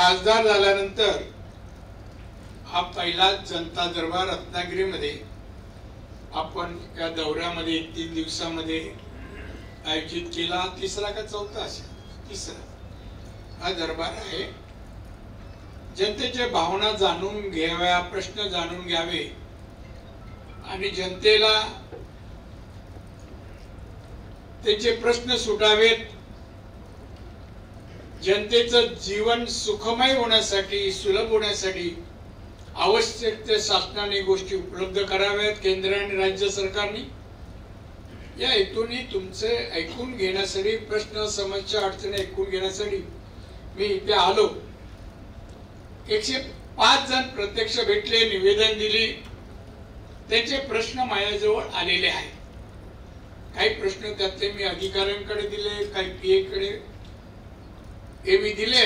खासदार झाल्यानंतर हा पहिला जनता दरबार रत्नागिरीमध्ये आपण या दौऱ्यामध्ये 3 दिवसामध्ये आयोजित केला. तिसरा का चौथा असेल, तिसरा हा दरबार आहे. जनतेच्या भावना जाणून घ्याव्या, प्रश्न जाणून घ्यावे आणि जनतेला त्यांचे प्रश्न सुटावेत. जनतेचं जीवन सुखमय होण्यासाठी, सुलभ होण्यासाठी आवश्यक ते शासनाने गोष्टी उपलब्ध कराव्यात. केंद्र आणि राज्य सरकारने या हेतूने तुमचे ऐकून घेण्यासाठी, प्रश्न समस्या अडचणी ऐकून घेण्यासाठी मी इथे आलो. 105 जण प्रत्यक्ष भेटले, निवेदन दिली, त्यांचे प्रश्न माझ्याजवळ आलेले आहेत. काही प्रश्न त्यातले मी अधिकाऱ्यांकडे दिले, काही पीए कडे हे मी दिले.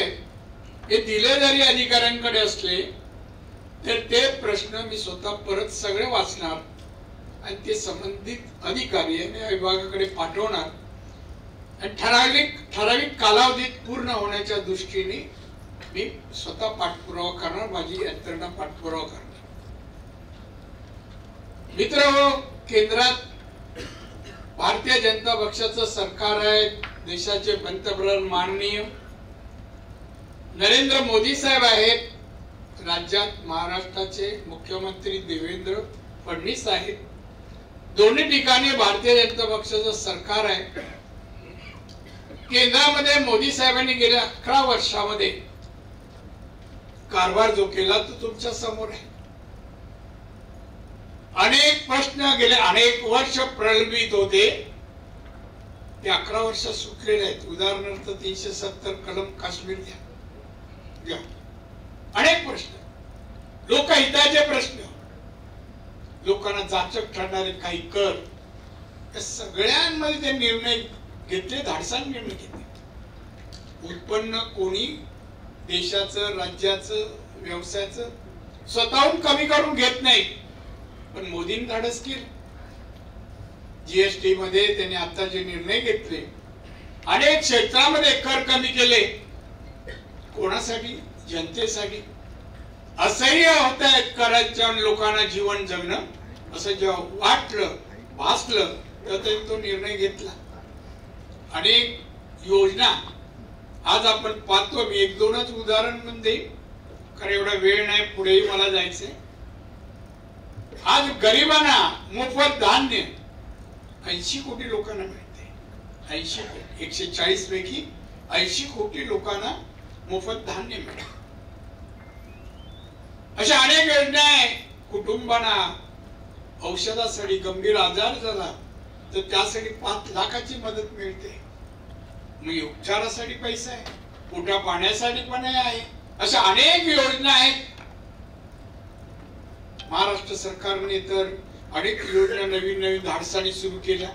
हे दिले जरी अधिकाऱ्यांकडे असले तर ते प्रश्न मी स्वतः परत सगळे वाचणार आणि ते संबंधित अधिकारी आणि विभागाकडे पाठवणार आणि ठराविक कालावधीत पूर्ण होण्याच्या दृष्टीने मी स्वतः पाठपुरावा करणार, माझी यंत्रणा पाठपुरावा करणार. मित्रहो, केंद्रात भारतीय जनता पक्षाचं सरकार आहे. देशाचे पंतप्रधान माननीय नरेंद्र मोदी साहेब आहेत. राज्यात महाराष्ट्राचे मुख्यमंत्री देवेंद्र फडणवीस आहेत. दोन्ही ठिकाणी भारतीय जनता पक्षाचं सरकार आहे. केंद्रामध्ये मोदी साहेबांनी गेल्या 11 वर्षामध्ये कारभार जो केला तो तुमच्या समोर आहे. अनेक प्रश्न गेले अनेक वर्ष प्रलंबित होते, ते 11 वर्ष सुटलेले आहेत. उदाहरणार्थ 370 कलम काश्मीर घ्या. अनेक प्रश्न, लोकहिताचे प्रश्न, लोकांना जाचक ठरणारे काही कर, या सगळ्यांमध्ये ते निर्णय घेतले, धाडसाने निर्णय घेतले. उत्पन्न कोणी देशाचं, राज्याचं, व्यवसायाचं स्वतःहून कमी करून घेत नाही, पण मोदींनी धाडस केलं. जीएसटी मध्ये त्यांनी आता जे निर्णय घेतले, अनेक क्षेत्रामध्ये कर कमी केले. कोणासाठी? जनतेसाठी. असह्य होत आहेत कराच्या लोकांना जीवन जगणं, असं जेव्हा वाटलं, भासलं, तेव्हा तो निर्णय घेतला. अनेक योजना आज आपण पाहतो. मी 1-2च उदाहरण म्हणजे कारण एवढा वेळ नाही, पुढेही मला जायचंय. आज गरिबांना मोफत धान्य 80 कोटी लोकांना मिळते. 80 कोटी, 140 पैकी 80 कोटी लोकांना मोफत धान्य मिळते. अशा अनेक योजना आहे. कुटुंबांना औषधासाठी, गंभीर आजार झाला तर त्यासाठी 5 लाखाची मदत मिळते. मग उपचारासाठी पैसा आहे, पोटा पाण्यासाठी पण आहे. अशा अनेक योजना आहेत. महाराष्ट्र सरकारने तर अनेक योजना नवीन धाडसाने सुरू केल्या.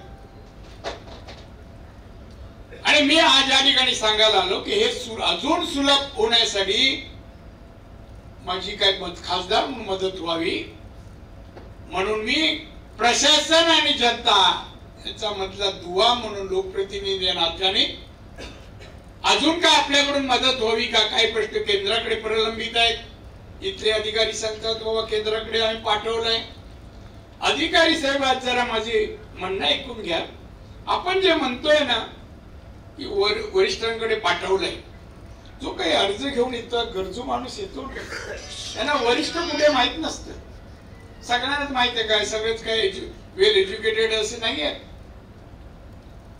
आणि मी आज या ठिकाणी सांगायला आलो की हे अजून सुलभ होण्यासाठी माझी काय खासदार म्हणून मदत व्हावी, म्हणून मी प्रशासन आणि जनता याचा मधला दुवा म्हणून लोकप्रतिनिधी या नात्याने अजून काय आपल्याकडून मदत व्हावी का? काही प्रश्न केंद्राकडे प्रलंबित आहेत. इथले अधिकारी सांगतात बाबा केंद्राकडे आम्ही पाठवलंय. अधिकारी साहेब आज जरा माझे म्हणणं ऐकून घ्या. आपण जे म्हणतोय ना की वरिष्ठांकडे पाठवलंय, जो काही अर्ज घेऊन येतो, गरजू माणूस येतो, त्यांना वरिष्ठ कुठे माहित नसतं. सगळ्यांनाच माहित आहे काय, सगळेच काय वेल एज्युकेटेड असे नाहीये.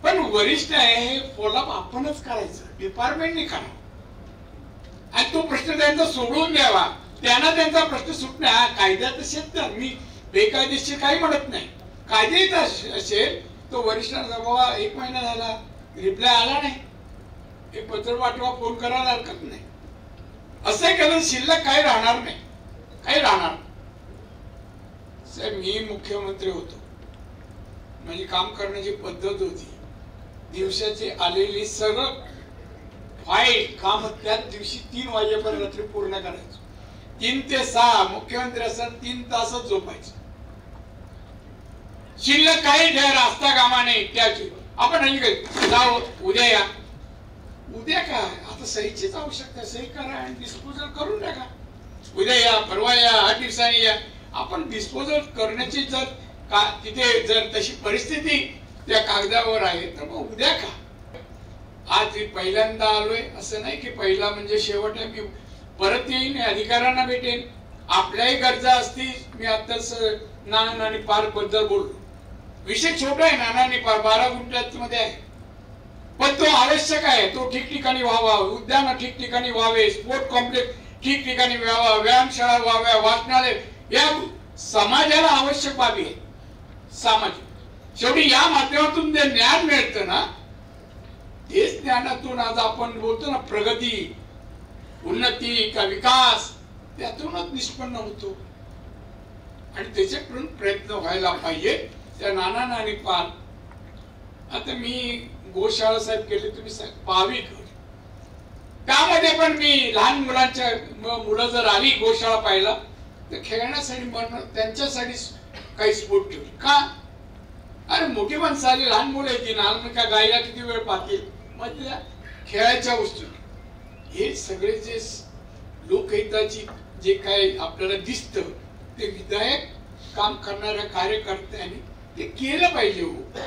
पण वरिष्ठ आहे हे फॉलोअप आपणच करायचं, डिपार्टमेंटने करावं आणि तो प्रश्न त्यांचा सोडवून द्यावा. त्यांना त्यांचा प्रश्न सुटणे. हा कायदा तसेच तर मी बेकायदेशीर काही म्हणत नाही. कायदेत असेल तो वरिष्ठांचा बाबा 1 महिना झाला रिप्लाय आला नाही, एक पत्र पाठवा, फोन करायला हरकत नाही. असं केलं शिल्लक काही राहणार नाही, काही राहणार. साहेब मी मुख्यमंत्री होतो, माझी काम करण्याची पद्धत होती. दिवसाची आलेली सगळं फाईल काम त्याच दिवशी 3 वाजेपर्यंत रात्री पूर्ण करायचो. 3 ते 6 मुख्यमंत्री असताना 3 तासच झोपायचं. शिल्लक काही ठेवा असता कामा नाही. त्याची आपण जाऊ उद्या या, उद्या काय आता सहीचीच आवश्यकता, सही करा आणि डिस्पोजल करून टाका. उद्या या, परवा या, 8 दिवसांनी या. आपण डिस्पोजल करण्याची जर तिथे जर तशी परिस्थिती त्या कागदावर आहे तर मग उद्या का. आज पहिल्यांदा आलोय असं नाही की पहिला म्हणजे शेवट आहे. मी परत येईन, अधिकाऱ्यांना भेटेन, आपल्याही गरजा असतील. मी आताच नाना आणि पार्क बद्दल बोललो. विषय छोटा आहे, नाना आणि पार्क 12 गुंठ्यात मध्ये आहे, पण तो आवश्यक आहे. तो ठिकठिकाणी व्हावा, उद्यान ठिकठिकाणी व्हावे, स्पोर्ट कॉम्प्लेक्स ठिकठिकाणी व्हावा, व्यायामशाळा व्हाव्या, वाचनालय, या समाजाला आवश्यक बाबी आहे. सामाजिक शेवटी या माध्यमातून जे ज्ञान मिळतं ना, तेच ज्ञानातून आज आपण बोलतो ना प्रगती, उन्नती का विकास, त्यातूनच निष्पन्न होतो. आणि त्याच्याकडून प्रयत्न व्हायला पाहिजे. त्या नाना आणि पाल, आता मी गोशाळा साहेब केले, तुम्ही पावी कर, त्यामध्ये पण मी लहान मुलांच्या मुलं जर आली गोशाळा पाहिला तर खेळण्यासाठी त्यांच्यासाठी काही स्पोर्ट ठेवले. का? अरे मोठी माणसं आली, लहान मुलं येतील ना, का गायला किती वेळ पाहतील, मग खेळायच्या वस्तू. हे सगळे जे लोकहिताची जे काय आपल्याला दिसतं ते विधायक काम करणाऱ्या कार्यकर्त्यांनी ते केलं पाहिजे. हो,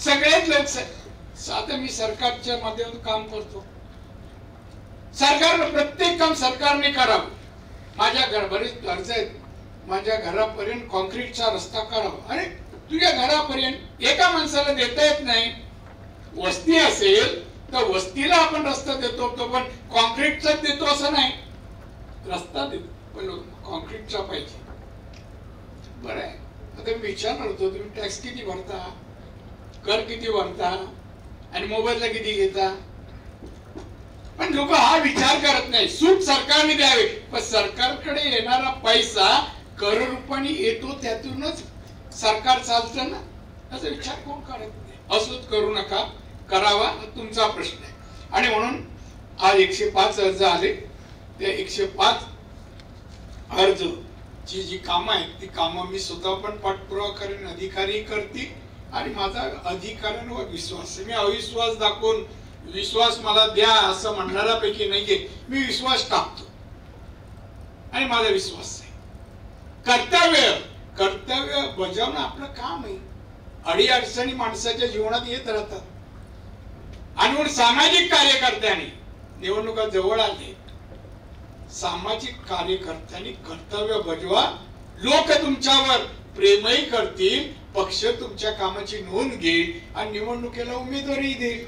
सगळेच लोक. आता मी सरकारच्या माध्यमातून काम करतो. सरकार प्रत्येक काम सरकारने करावं. माझ्या घर बरेच अर्ज आहेत, माझ्या घरापर्यंत कॉन्क्रीटचा रस्ता करावा. अरे तुझ्या घरापर्यंत एका माणसाला देता येत नाही. वस्ती असेल तर वस्तीला आपण रस्ता देतो, तो पण कॉन्क्रीटचा देतो असं नाही, रस्ता देतो, पण कॉन्क्रीटचा पाहिजे. बरं आहे. आता मी विचारणार होतो, तुम्ही टॅक्स किती भरता, कर किती भरता आणि मोबाईलला किती घेता. पण लोक हा विचार करत नाही. सूट सरकारने द्यावे, पण सरकारकडे येणारा पैसा कर रूपाने येतो, त्यातूनच सरकार चालतं ना, असा विचार कोण करत नाही. असंच करू नका, करावा, तुमचा प्रश्न आहे. आणि म्हणून आज 105 अर्ज आले. त्या 105 अर्ज ची जी कामं आहेत ती कामं मी स्वतः पण पाठपुरावा करेन, अधिकारी करतील. आणि माझा अधिकाऱ्यांवर विश्वास आहे. मी अविश्वास दाखवून विश्वास मला द्या असं म्हणणाऱ्यापैकी नाहीये. मी विश्वास टाकतो आणि माझा विश्वास आहे. कर्तव्य बजावणं आपलं काम आहे. अडीअडचणी माणसाच्या जीवनात येत राहतात. आणि म्हणून सामाजिक कार्यकर्त्यांनी, निवडणुका जवळ आले, सामाजिक कार्यकर्त्यांनी कर्तव्य बजवा. लोक तुमच्यावर प्रेमही करतील, पक्ष तुमच्या कामाची नोंद घेईल आणि निवडणुकीला उमेदवारी देईल.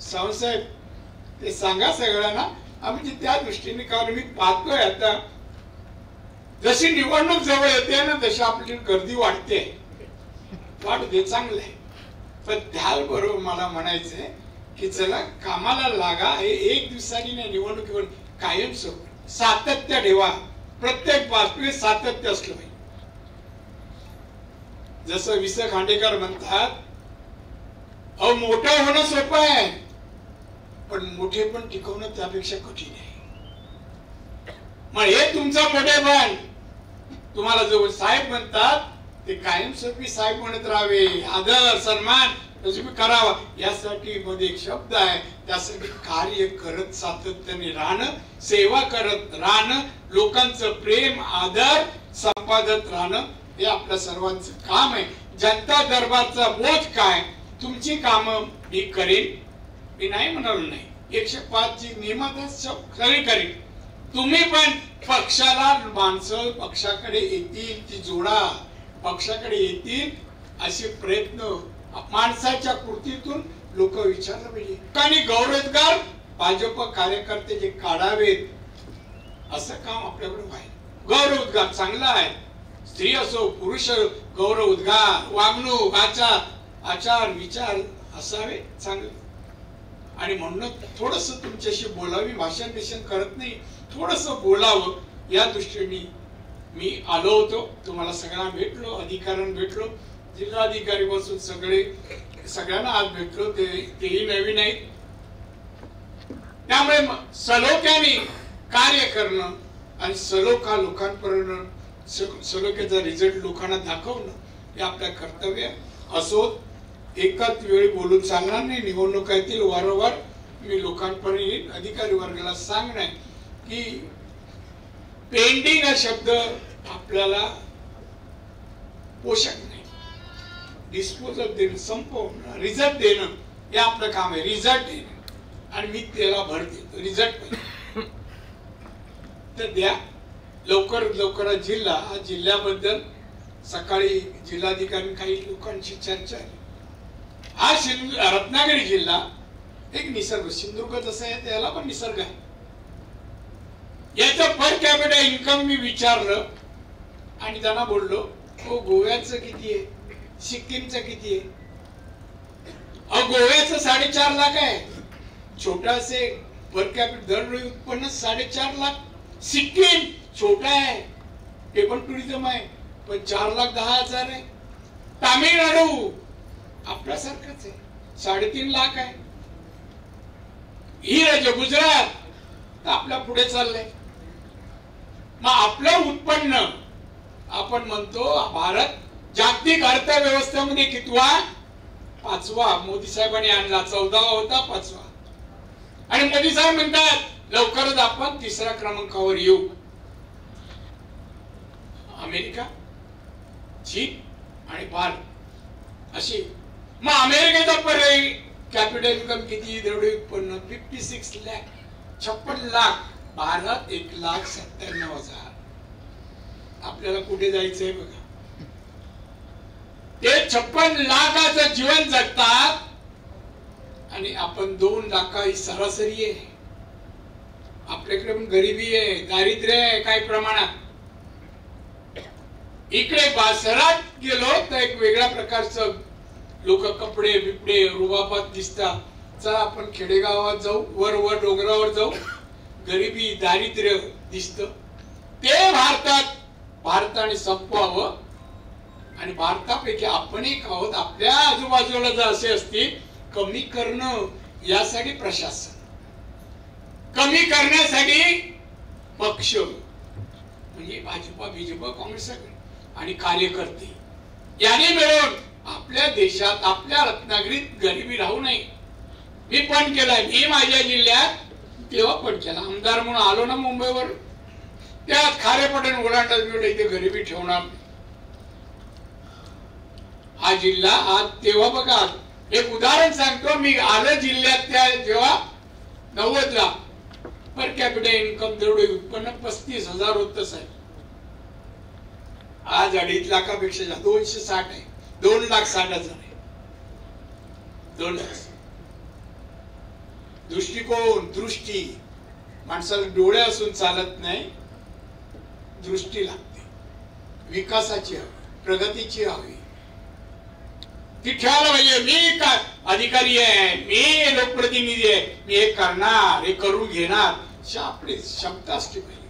सावंतसाहेब ते सांगा सगळ्यांना. आम्ही त्या दृष्टीने, कारण मी पाहतोय आता जशी निवडणूक जवळ येते ना तशी आपली गर्दी वाढते. वाढू दे, चांगलं आहे. पण त्याबरोबर मला म्हणायचंय की चला कामाला लागा. हे एक दिवसानी नाही, निवडणुकीवर कायम सातत्य ठेवा. प्रत्येक बातमीत सातत्य असलं पाहिजे. जसं वि. स. खांडेकर म्हणतात, अहो मोठं होणं सोपं आहे, पण मोठे पण टिकवणं त्यापेक्षा कठीण आहे. मग हे तुमचा मोठेपण. तुम्हाला जो साहेब म्हणतात ते कायमस्वरूपी साहेब म्हणत राहावे, आदर सन्मान तुम्ही करावा. यासाठी मध्ये एक शब्द आहे, त्यासाठी कार्य करत सातत्याने राहणं, सेवा करत राहणं, लोकांचं प्रेम आदर संपादत राहणं, हे आपल्या सर्वांचं काम आहे. जनता दरबारचा बोध काय, तुमची कामं मी करेन, मी नाही म्हणालो नाही. 105 ची नियमातच सगळी करेन. तुम्ही पण पक्षाला, माणसं पक्षाकडे येतील ती जोडा, पक्षाकडे येतील असे प्रयत्न माणसाच्या कृतीतून लोक विचारलं पाहिजे. आणि गौरवोद्गार भाजप कार्यकर्ते जे काढावेत असं काम आपल्याकडे व्हायला. गौरवोद्गार चांगला आहे, स्त्री असो पुरुष, गौरवोद्गार, वागणूक, आचार विचार असावे चांगले. आणि म्हणून थोडस तुमच्याशी बोलावी, भाषण करत नाही, थोडस बोलावं या दृष्टीने मी आलो होतो. तुम्हाला सगळ्यांना भेटलो, अधिकाऱ्यांना भेटलो, जिल्हाधिकारी बसून सगळ्यांना आज भेटलो. तेही नवीन आहेत. त्यामुळे सलोख्याने कार्य करणं आणि सलोखा लोकांपर्यंत, सलोख्याचा रिझल्ट लोकांना दाखवणं हे आपलं कर्तव्य असो. एकाच वेळी बोलून चालणार नाही. निवडणुका येतील, वारंवार मी लोकांपर्यंत अधिकारी वर्गाला सांगणार की पेंडिंग हा शब्द आपल्याला पोषक नाही. डिस्पोजल देणं, संपवणं, रिझल्ट देणं हे आपलं काम आहे. रिझल्ट देणं आणि मी त्याला भर देतो. रिझल्ट तर द्या लवकर जिल्हा जिल्ह्याबद्दल सकाळी जिल्हाधिकारी काही लोकांची चर्चा आहे. हा रत्नागिरी जिल्हा एक निसर्ग, सिंधुदुर्ग जसं आहे त्याला पण निसर्ग आहे. याचं पर कॅपिटा इन्कम मी विचारलं आणि त्यांना बोललो हो गोव्याचं किती आहे, सिक्कीमचं किती आहे. गोव्याचं 4.5 लाख आहे. छोटासे पर कॅपिटा दरडोई उत्पन्न 4.5 लाख. सिक्कीम छोटा आहे, ते पण टुरिझम आहे, पण 4,10,000 आहे. तामिळनाडू आपल्यासारखंच आहे, 3.5 लाख आहे. ही राज्य गुजरात तर आपल्या पुढे चाललंय. मग आपलं उत्पन्न आपण म्हणतो भारत जागतिक अर्थव्यवस्थेमध्ये कितवा, 5वा. मोदी साहेबांनी आणला 14वा होता, 5वा. आणि मोदी साहेब म्हणतात लवकरच आपण 3ऱ्या क्रमांकावर येऊ. अमेरिका, चीन आणि भारत अशी. मग अमेरिकेचा पर्याय कॅपिटल इन्कम किती, दरडोई उत्पन्न 56 लाख, 56 लाख. भारत 1,97,000. आपल्याला कुठे जायचंय बघा. ते 56 लाखाचं जीवन जगतात आणि आपण 2 लाख ही सरासरी आहे. आपल्याकडे पण गरिबी आहे, दारिद्र्य आहे काही प्रमाणात. इकडे बाजारात गेलो तर एक वेगळ्या प्रकारचं लोक कपडे बिपडे रुबाबात दिसतात. चला आपण खेडेगावात जाऊ, वर डोंगरावर जाऊ, गरिबी दारिद्र्य दिसत. ते भारताने संपवावं आणि भारतापैकी आपण एक आहोत. आपल्या आजूबाजूला जर असे असतील कमी करणं, यासाठी प्रशासन, कमी करण्यासाठी पक्ष म्हणजे भाजपा, बीजेपी, काँग्रेस आणि कार्यकर्ते याने मिळून आपल्या देशात, आपल्या रत्नागिरीत गरिबी राहू नये. मी पण केलाय. मी माझ्या जिल्ह्यात तेव्हा पण केला. आमदार म्हणून आलो ना मुंबईवर, त्यात खारेपटण ओलांडत मिळून इथे गरिबी ठेवणार. हा जिल्हा आज तेव्हा बघा एक उदाहरण सांगतो. मी आलं जिल्ह्यात त्या जेव्हा 90 ला पर कॅपिटा इन्कम दरडोई उत्पन्न 35,000 होतं साहेब. आज 2.5 लाखापेक्षा 260 आहे. 2,60,000 आहे. 2 लाख. दृष्टिकोन, दृष्टी, माणसाला डोळे असून चालत नाही, दृष्टी लागते. विकासाची हवी, प्रगतीची हवी, ती ठेवायला पाहिजे. मी का अधिकारी आहे, मी लोकप्रतिनिधी आहे, मी हे करणार, हे करून घेणार, आपली क्षमता असली पाहिजे.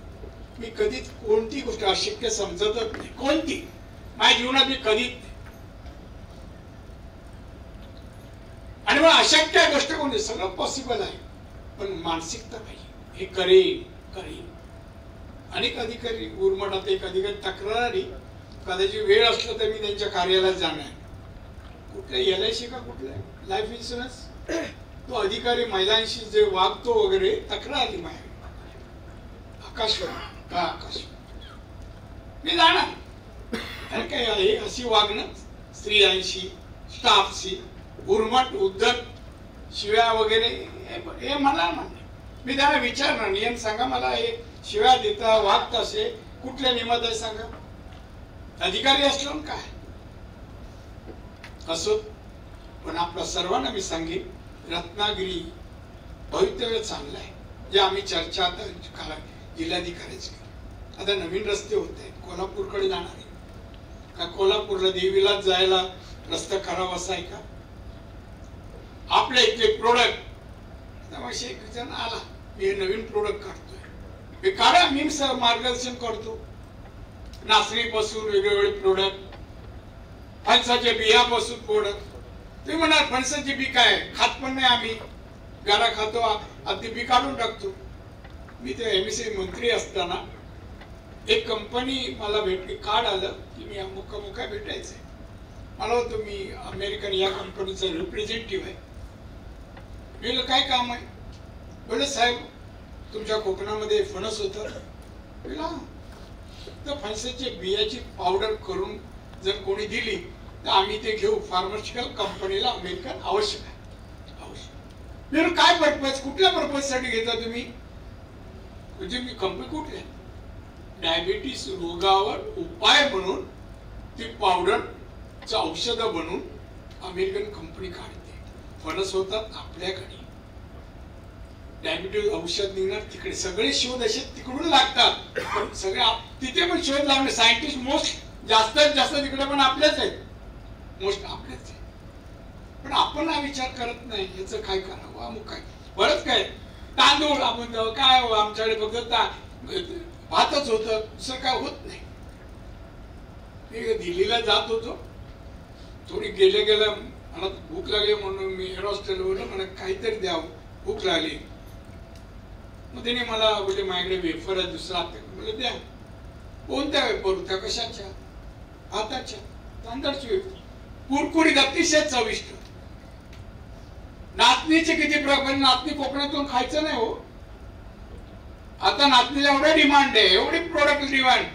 मी कधीच कोणती गोष्ट अशक्य समजतच नाही. कोणती माझ्या जीवनात मी कधीच. आणि मग अशक्य गोष्ट कोणती, सगळं पॉसिबल आहे, पण मानसिकता पाहिजे. हे करेन. अनेक अधिकारी उर्मटात, एक अधिकारी तक्रारी, कदाचित वेळ असला तर मी त्यांच्या कार्यालयात जाणार. कुठल्या LIC का कुठल्या लाईफ इन्शुरन्स, तो अधिकारी महिलांशी जे वागतो वगैरे, तक्रार आली माझ्या. आकाश मी जाणार. अरे काय अशी वागणं स्त्रियांशी, स्टाफशी, उर्मट उद्धट शिव्या वगैरे, हे मला म्हणणे. मी त्यांना विचारणार नियम सांगा मला, हे शिव्या देता वागत असे कुठल्या नियमात आहे सांगा. अधिकारी असलो काय असो, पण आपल्या सर्वांना मी सांगेन रत्नागिरी भवितव्य चांगलं आहे. जे आम्ही चर्चा आता जिल्हाधिकाऱ्याची, आता नवीन रस्ते होत आहेत. कोल्हापूरकडे जाणार आहे का, कोल्हापूरला देवीला जायला रस्ता खराब असा आहे का. आपल्या इथले प्रोडक्ट, एक जण आला, मी हे नवीन प्रोडक्ट काढतोय, हे काढा, मी मार्गदर्शन करतो. नाचणीपासून वेगवेगळे प्रोडक्ट, फणसाच्या बियापासून प्रोडक्ट. तुम्ही म्हणाल फणसाची बी काय, खात पण नाही आम्ही, गारा खातो, अगदी बी काढून टाकतो. मी ते MSC मंत्री असताना एक कंपनी मला भेटली, कार्ड आलं की मी अमुक भेटायचंय. मला होतं मी अमेरिकन या कंपनीचा रिप्रेझेंटेटिव्ह आहे. मी काय काम आहे, बोले साहेब तुमच्या कोकणामध्ये फणस होतं. तर फणसाची बियाची पावडर करून जर कोणी दिली तर आम्ही ते घेऊ. फार्मास्युटिकल कंपनीला अमेरिकन आवश्यक आहे, आवश्यक. काय पर्पज, कुठल्या पर्पज साठी घेता तुम्ही? म्हणजे मी कंपनी कुठल्या डायबिटीस रोगावर उपाय म्हणून ती पावडर औषध बनवून अमेरिकन कंपनी काढते. फणस होतात आपल्याकडे, डायबिटीज औषध निघणार तिकडे. सगळे शोध असे तिकडून लागतात. पण सगळे तिथे पण शोध लावणे सायंटिस्ट मोस्ट जास्तीत जास्त तिकडे पण आपल्याच आहेत, मोस्ट आपलेच आहे. पण आपण हा विचार करत नाही याचं काय करावं, अमुक काय बरंच काय. तांदूळ आपण काय आमच्याकडे फक्त भातच होतं, दुसरं काय होत नाही. मी दिल्लीला जात होतो, थोडी गेल्या गेल्या मला भूक लागली म्हणून मी एअर हॉस्टेल बोललो मला काहीतरी द्यावं, भूक लागली. मग त्याने मला बोलले माझ्याकडे वेफर आहे दुसरा बोलले द्या. कोणत्या वेफर होत्या, कशाच्या? भाताच्या, तांदळाची वेफर, कुरकुरीत अतिशय चविष्ट. नाचणीचे किती प्रकार, नाचणी कोकणातून खायचं नाही हो. आता नाचणीला एवढा डिमांड आहे, एवढी प्रोडक्ट डिमांड,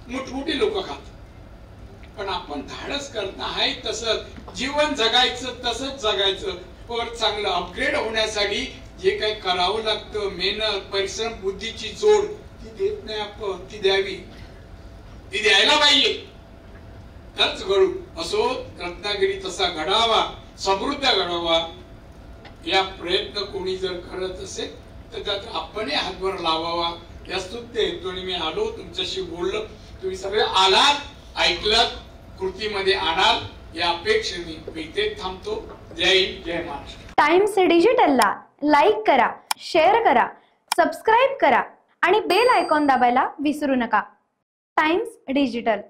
मोठमोठी लोक खातात. पण आपण धाडस करणं आहे तसंच जीवन जगायचं, तसंच जगायचं. वर चांगलं अपग्रेड होण्यासाठी जे काही करावं लागतं, मेहनत, परिश्रम, बुद्धीची जोड ती देत नाही आपण, ती द्यावी, ती द्यायला पाहिजे. तरच घडू. असो रत्नागिरी तसा घडावा, समृद्ध घडावा. या प्रयत्न कोणी जर करत असेल तर त्यात आपण हातभार लावावा या स्तुत्य हेतूने मी आलो, तुमच्याशी बोललो. तुम्ही सगळे आलात, ऐकलात, कृतीमध्ये आणाल या अपेक्षेने मी इथे थांबतो. जय हिंद, जय महाराष्ट्र. टाइम्स डिजिटलला लाईक करा, शेअर करा, सबस्क्राईब करा आणि बेल आयकॉन दाबायला विसरू नका. Times digital.